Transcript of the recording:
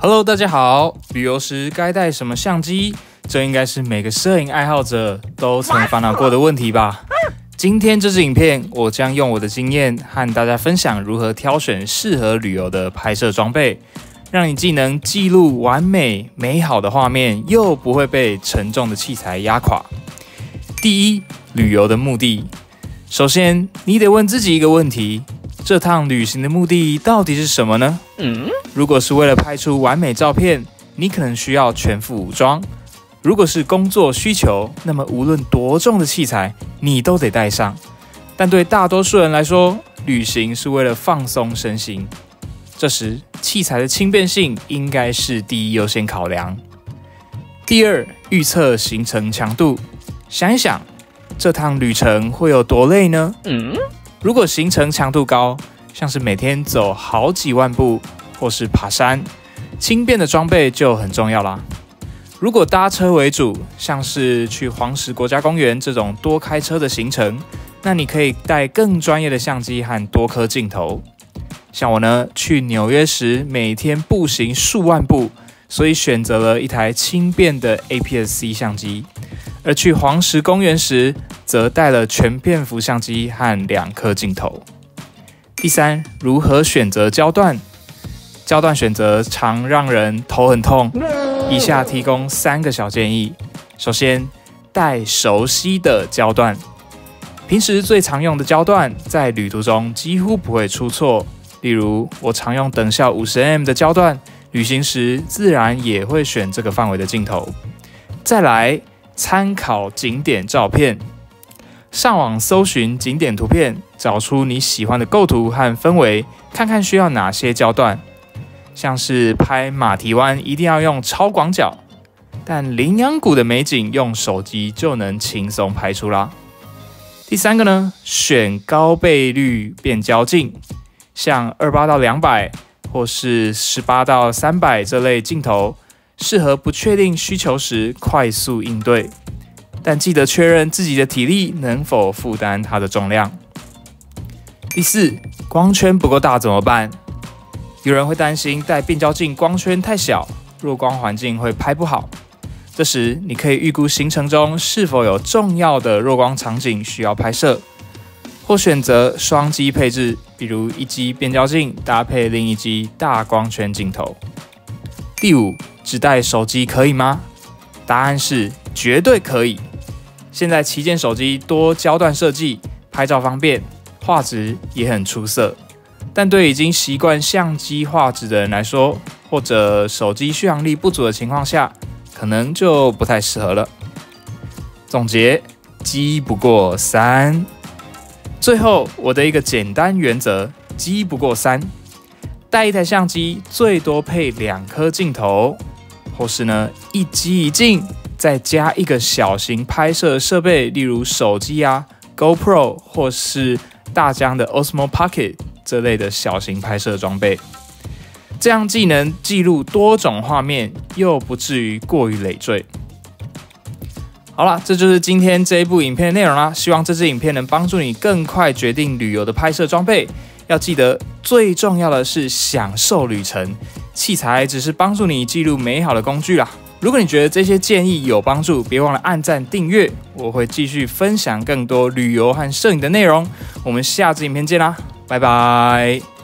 Hello， 大家好。旅游时该带什么相机？这应该是每个摄影爱好者都曾烦恼过的问题吧。今天这支影片，我将用我的经验和大家分享如何挑选适合旅游的拍摄装备，让你既能记录完美美好的画面，又不会被沉重的器材压垮。第一，旅游的目的。首先，你得问自己一个问题：这趟旅行的目的到底是什么呢？如果是为了拍出完美照片，你可能需要全副武装；如果是工作需求，那么无论多重的器材，你都得带上。但对大多数人来说，旅行是为了放松身心，这时器材的轻便性应该是第一优先考量。第二，预测行程强度。想一想，这趟旅程会有多累呢？如果行程强度高，像是每天走好几万步，或是爬山，轻便的装备就很重要啦。如果搭车为主，像是去黄石国家公园这种多开车的行程，那你可以带更专业的相机和多颗镜头。像我呢，去纽约时每天步行数万步，所以选择了一台轻便的 APS-C 相机。而去黄石公园时，则带了全片幅相机和2颗镜头。第三，如何选择焦段？焦段选择常让人头很痛，以下提供3个小建议。首先，带熟悉的焦段，平时最常用的焦段，在旅途中几乎不会出错。例如，我常用等效 50mm 的焦段，旅行时自然也会选这个范围的镜头。再来，参考景点照片，上网搜寻景点图片，找出你喜欢的构图和氛围，看看需要哪些焦段。像是拍马蹄湾一定要用超广角，但羚羊谷的美景用手机就能轻松拍出啦。第三个呢，选高倍率变焦镜，像28到200或是18到300这类镜头，适合不确定需求时快速应对，但记得确认自己的体力能否负担它的重量。第四，光圈不够大怎么办？有人会担心带变焦镜光圈太小，弱光环境会拍不好。这时你可以预估行程中是否有重要的弱光场景需要拍摄，或选择双机配置，比如一机变焦镜搭配另一机大光圈镜头。第五，只带手机可以吗？答案是绝对可以。现在旗舰手机多焦段设计，拍照方便，画质也很出色。但对已经习惯相机画质的人来说，或者手机续航力不足的情况下，可能就不太适合了。总结，机不过3。最后，我的一个简单原则，机不过3。带一台相机，最多配2颗镜头，或是呢一机一镜，再加一个小型拍摄设备，例如手机啊、GoPro 或是大疆的 Osmo Pocket 这类的小型拍摄装备，这样既能记录多种画面，又不至于过于累赘。好啦，这就是今天这一部影片的内容啦。希望这支影片能帮助你更快决定旅游的拍摄装备。要记得，最重要的是享受旅程，器材只是帮助你记录美好的工具啦。如果你觉得这些建议有帮助，别忘了按赞订阅，我会继续分享更多旅游和摄影的内容。我们下支影片见啦，拜拜。